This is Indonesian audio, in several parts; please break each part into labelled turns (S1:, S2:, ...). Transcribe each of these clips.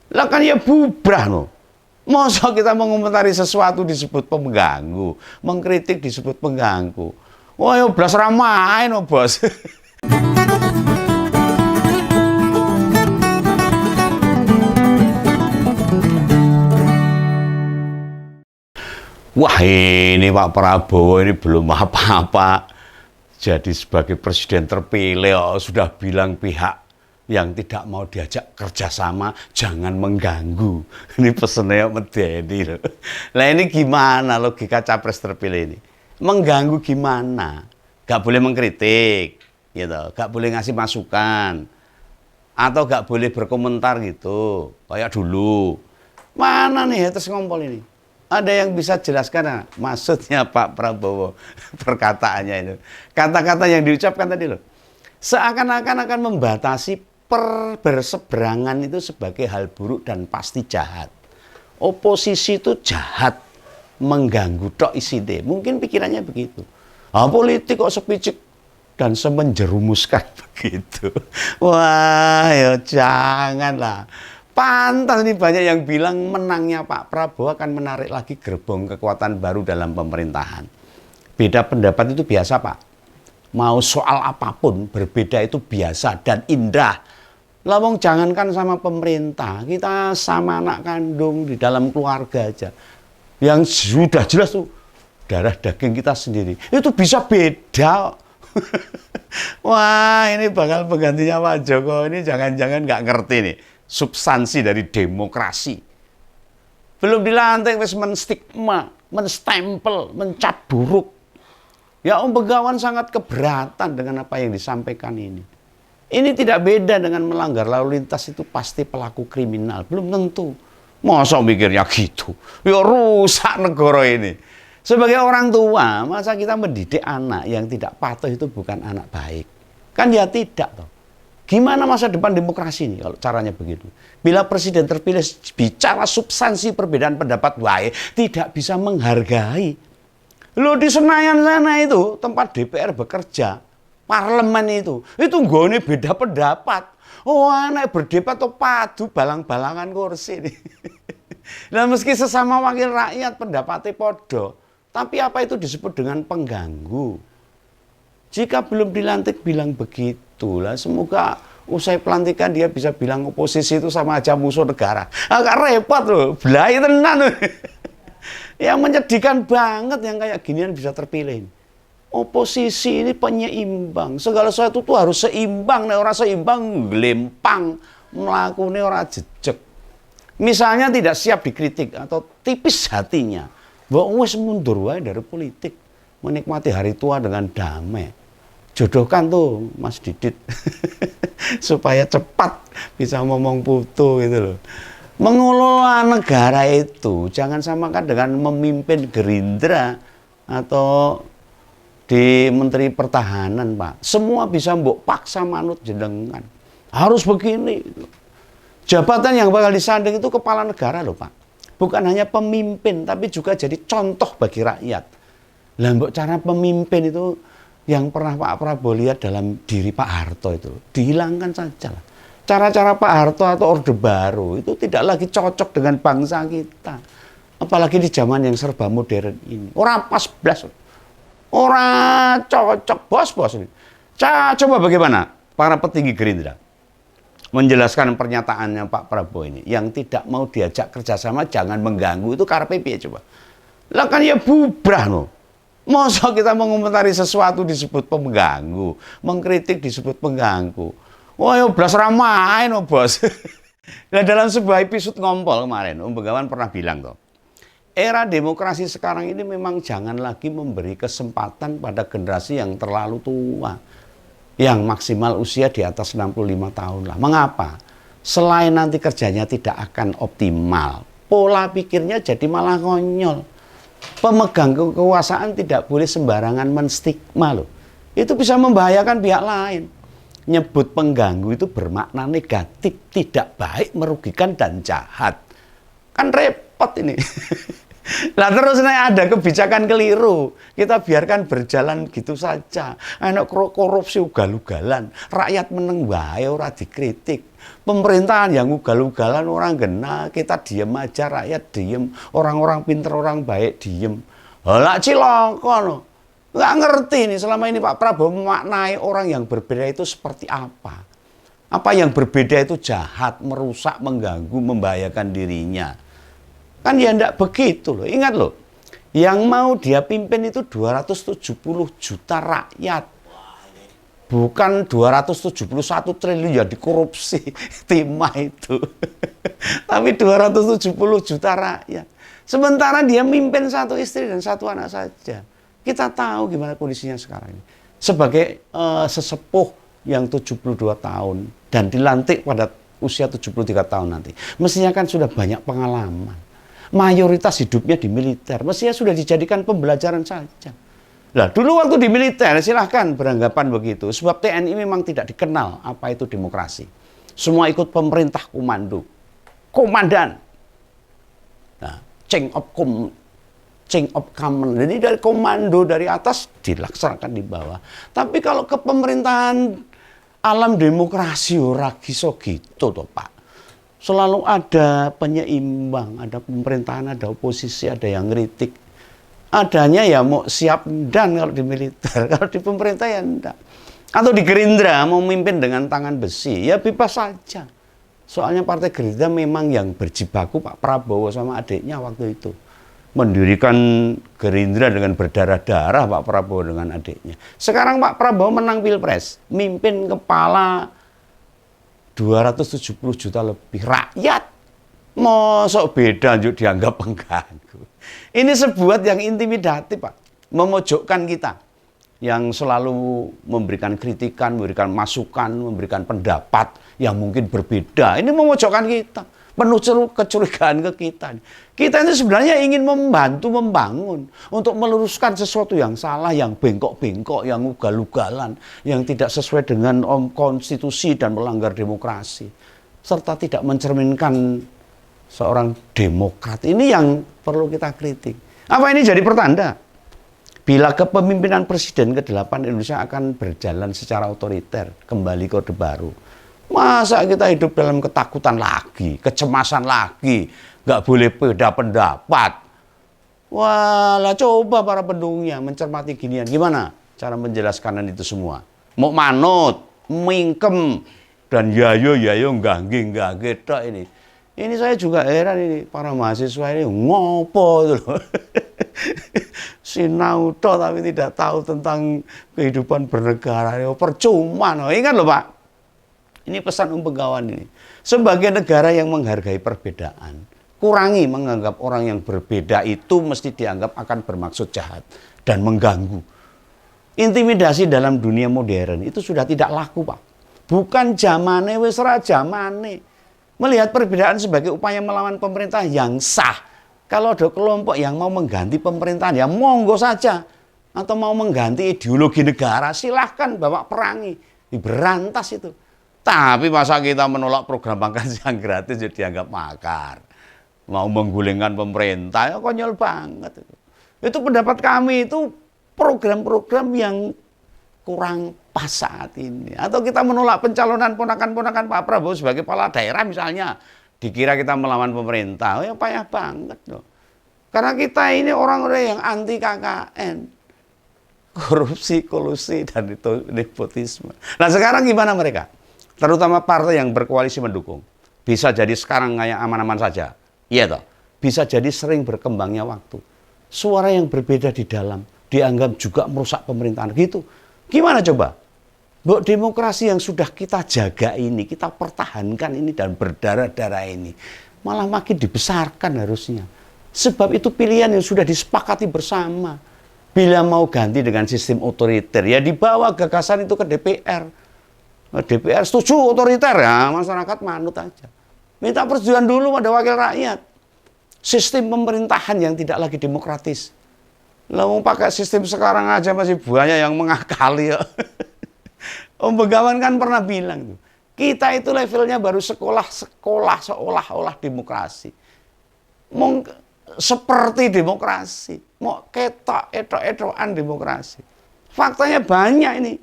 S1: Lah kan ya bubrah no. Masa kita mengomentari sesuatu disebut pengganggu, mengkritik disebut pengganggu. Wah, ya blas ra main no, Bos. Wah, ini Pak Prabowo ini belum apa-apa. Jadi sebagai presiden terpilih sudah bilang pihak yang tidak mau diajak kerjasama jangan mengganggu. Ini pesennya medeni loh. Nah ini gimana logika capres terpilih ini? Mengganggu gimana? Gak boleh mengkritik, gitu. Gak boleh ngasih masukan, atau gak boleh berkomentar gitu, kayak dulu. Mana nih haters ngompol ini? Ada yang bisa jelaskan maksudnya Pak Prabowo perkataannya itu? Kata-kata yang diucapkan tadi loh. Seakan-akan akan membatasi berseberangan itu sebagai hal buruk dan pasti jahat. Oposisi itu jahat, mengganggu tok isine. Mungkin pikirannya begitu. Politik kok sepicik dan semenjerumuskan begitu. Wah, ya janganlah. Pantas nih banyak yang bilang menangnya Pak Prabowo akan menarik lagi gerbong kekuatan baru dalam pemerintahan. Beda pendapat itu biasa, Pak. Mau soal apapun berbeda itu biasa dan indah. Lawang jangankan sama pemerintah, kita sama anak kandung di dalam keluarga aja. Yang sudah jelas tuh darah daging kita sendiri. Itu bisa beda. Wah, ini bakal penggantinya Pak Joko ini jangan-jangan nggak ngerti nih substansi dari demokrasi. Belum dilantik wis menstigma, menstempel, mencap buruk. Ya Om Begawan sangat keberatan dengan apa yang disampaikan ini. Ini tidak beda dengan melanggar lalu lintas itu pasti pelaku kriminal. Belum tentu. Masa mikirnya gitu? Ya rusak negara ini. Sebagai orang tua, masa kita mendidik anak yang tidak patuh itu bukan anak baik? Kan ya tidak toh. Gimana masa depan demokrasi ini kalau caranya begitu? Bila presiden terpilih bicara substansi perbedaan pendapat baik, tidak bisa menghargai. Loh di Senayan sana itu tempat DPR bekerja, parlemen itu nggone beda pendapat. Oh anak berdebat tuh padu balang-balangan kursi nih. Nah meski sesama wakil rakyat pendapatnya podo, tapi apa itu disebut dengan pengganggu? Jika belum dilantik bilang begitulah, semoga usai pelantikan dia bisa bilang oposisi itu sama aja musuh negara. Agak repot loh, belai tenan loh. Yang menyedihkan banget yang kayak ginian bisa terpilih. Oposisi ini penyeimbang. Segala sesuatu itu harus seimbang. Nek ora seimbang, glempang. Melakukannya ora jejeg. Misalnya tidak siap dikritik atau tipis hatinya. Bahwa wis mundur wae dari politik. Menikmati hari tua dengan damai. Jodohkan tuh Mas Didit. Supaya cepat bisa ngomong putu gitu loh. Mengelola negara itu jangan samakan dengan memimpin Gerindra atau di Menteri Pertahanan, Pak. Semua bisa mbok paksa manut jenengan. Harus begini. Jabatan yang bakal disanding itu kepala negara loh, Pak. Bukan hanya pemimpin, tapi juga jadi contoh bagi rakyat. Lah mbok cara pemimpin itu yang pernah Pak Prabowo lihat dalam diri Pak Harto itu, dihilangkan saja lah. Cara-cara Pak Harto atau Orde Baru itu tidak lagi cocok dengan bangsa kita. Apalagi di zaman yang serba modern ini. Orang pas blas. Orang cocok bos-bos ini. Coba bagaimana para petinggi Gerindra menjelaskan pernyataannya Pak Prabowo ini. Yang tidak mau diajak kerjasama jangan mengganggu itu karepe piye coba. Lah kan ya bubrah no. Masa kita mengomentari sesuatu disebut pengganggu, mengkritik disebut pengganggu. Wah, ya blas ra main no, Bos. Nah, dalam sebuah episode ngompol kemarin, Om Begawan pernah bilang toh, era demokrasi sekarang ini memang jangan lagi memberi kesempatan pada generasi yang terlalu tua. Yang maksimal usia di atas 65 tahun lah. Mengapa? Selain nanti kerjanya tidak akan optimal, pola pikirnya jadi malah konyol. Pemegang kekuasaan tidak boleh sembarangan menstigma loh. Itu bisa membahayakan pihak lain. Nyebut pengganggu itu bermakna negatif, tidak baik, merugikan dan jahat. Kan repot ini. Lah terus nek ada kebijakan keliru, kita biarkan berjalan gitu saja. Enak korupsi ugal-ugalan, rakyat meneng wae ora dikritik. Pemerintahan yang ugal-ugalan orang gena, kita diem aja, rakyat diem, orang-orang pinter, orang baik diem. Lah cilaka no. Nggak ngerti nih selama ini Pak Prabowo memaknai orang yang berbeda itu seperti apa. Apa yang berbeda itu jahat, merusak, mengganggu, membahayakan dirinya. Kan ya enggak begitu loh. Ingat loh, yang mau dia pimpin itu 270 juta rakyat. Bukan 271 triliun ya dikorupsi timah itu. Tapi 270 juta rakyat. Sementara dia mimpin satu istri dan satu anak saja. Kita tahu gimana kondisinya sekarang ini. Sebagai sesepuh yang 72 tahun dan dilantik pada usia 73 tahun nanti. Mestinya kan sudah banyak pengalaman. Mayoritas hidupnya di militer, mestinya sudah dijadikan pembelajaran saja. Nah, dulu waktu di militer silahkan beranggapan begitu, sebab TNI memang tidak dikenal apa itu demokrasi. Semua ikut pemerintah komando, komandan. Nah, chain of command. Jadi dari komando dari atas dilaksanakan di bawah. Tapi kalau ke pemerintahan alam demokrasi ora iso gitu toh, Pak. Selalu ada penyeimbang, ada pemerintahan, ada oposisi, ada yang kritik. Adanya ya mau siap dan kalau di militer, kalau di pemerintah ya enggak. Atau di Gerindra mau memimpin dengan tangan besi, ya bebas saja. Soalnya partai Gerindra memang yang berjibaku Pak Prabowo sama adiknya waktu itu. Mendirikan Gerindra dengan berdarah-darah Pak Prabowo dengan adiknya. Sekarang Pak Prabowo menang Pilpres, mimpin kepala 270 juta lebih rakyat. Mosok beda juga dianggap pengganggu. Ini sebuah yang intimidatif, Pak. Memojokkan kita. Yang selalu memberikan kritikan, memberikan masukan, memberikan pendapat yang mungkin berbeda. Ini memojokkan kita. Penuh kecurigaan ke kita. Kita ini sebenarnya ingin membantu membangun. Untuk meluruskan sesuatu yang salah, yang bengkok-bengkok, yang ugal-ugalan. Yang tidak sesuai dengan konstitusi dan melanggar demokrasi. Serta tidak mencerminkan seorang demokrat. Ini yang perlu kita kritik. Apa ini jadi pertanda? Bila kepemimpinan Presiden ke-8 Indonesia akan berjalan secara otoriter, kembali ke Orde Baru. Masa kita hidup dalam ketakutan lagi, kecemasan lagi, nggak boleh beda pendapat. Walah, coba para pendukungnya mencermati ginian. Gimana cara menjelaskan itu semua? Mau manut, mingkem, dan yayo nggangge tok ini. Ini saya juga heran ini, para mahasiswa ini ngopo itu loh. Sinau tok tapi tidak tahu tentang kehidupan bernegara. Percuma, no. Ingat loh Pak. Ini pesan Begawan ini. Sebagai negara yang menghargai perbedaan, kurangi menganggap orang yang berbeda itu mesti dianggap akan bermaksud jahat dan mengganggu. Intimidasi dalam dunia modern itu sudah tidak laku, Pak. Bukan zamane wis ra zamane. Melihat perbedaan sebagai upaya melawan pemerintah yang sah. Kalau ada kelompok yang mau mengganti pemerintahan, ya monggo saja. Atau mau mengganti ideologi negara, silahkan bawa perangi. Diberantas itu. Tapi masa kita menolak program makan siang gratis jadi dianggap makar. Mau menggulingkan pemerintah, ya konyol banget. Itu pendapat kami itu program-program yang kurang pas saat ini. Atau kita menolak pencalonan ponakan-ponakan Pak Prabowo sebagai kepala daerah misalnya. Dikira kita melawan pemerintah, ya payah banget loh. Karena kita ini orang-orang yang anti KKN. Korupsi, kolusi, dan itu nepotisme. Nah sekarang gimana mereka? Terutama partai yang berkoalisi mendukung. Bisa jadi sekarang kayak aman-aman saja. Iya toh. Bisa jadi sering berkembangnya waktu. Suara yang berbeda di dalam dianggap juga merusak pemerintahan. Gitu. Gimana coba? Bahwa demokrasi yang sudah kita jaga ini, kita pertahankan ini dan berdarah-darah ini. Malah makin dibesarkan harusnya. Sebab itu pilihan yang sudah disepakati bersama. Bila mau ganti dengan sistem otoriter, ya dibawa gagasan itu ke DPR. DPR setuju otoriter, ya masyarakat manut aja. Minta persetujuan dulu pada wakil rakyat. Sistem pemerintahan yang tidak lagi demokratis. Lah mau pakai sistem sekarang aja masih banyak yang mengakali ya. Om Begawan kan pernah bilang tuh, kita itu levelnya baru sekolah seolah-olah demokrasi. seperti demokrasi, mau ketok etok-etokan demokrasi. Faktanya banyak ini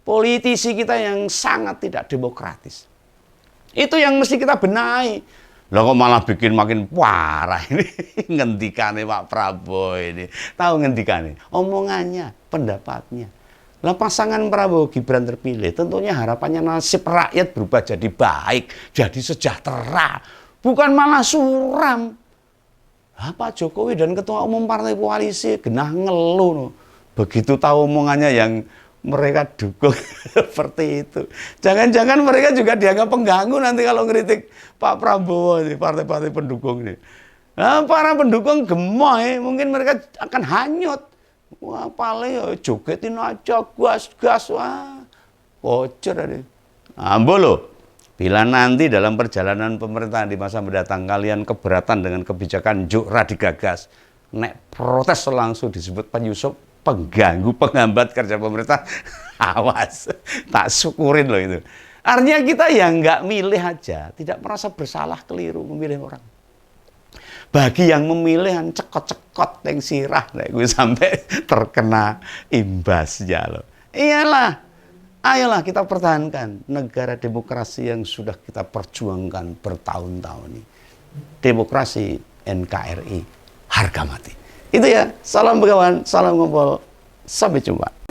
S1: politisi kita yang sangat tidak demokratis. Itu yang mesti kita benahi. Lah kok malah bikin makin parah ini. Ngendikane Pak Prabowo ini. Tahu ngendikane? Omongannya, pendapatnya. Lah pasangan Prabowo Gibran terpilih, tentunya harapannya nasib rakyat berubah jadi baik, jadi sejahtera. Bukan malah suram. Pak Jokowi dan Ketua Umum Partai Koalisi genah ngeluh. No. Begitu tahu omongannya yang mereka dukung seperti itu. Jangan-jangan mereka juga dianggap pengganggu nanti kalau ngeritik Pak Prabowo, partai-partai pendukung ini. Nah, para pendukung gemoy, mungkin mereka akan hanyut. Wah, paling ya jogetin aja, gas-gas, wah, kocor ada. Ambo loh, bila nanti dalam perjalanan pemerintahan di masa mendatang kalian keberatan dengan kebijakan juk radigagas, nek protes langsung disebut penyusup, pengganggu, penghambat kerja pemerintah, awas, tak syukurin loh itu. Artinya kita yang nggak milih aja, tidak merasa bersalah keliru memilih orang. Bagi yang memilih yang cekot-cekot yang sirah, gue sampai terkena imbasnya loh. Iyalah, ayolah kita pertahankan negara demokrasi yang sudah kita perjuangkan bertahun-tahun ini. Demokrasi NKRI, harga mati. Itu ya, salam berkawan, salam ngobrol, sampai jumpa.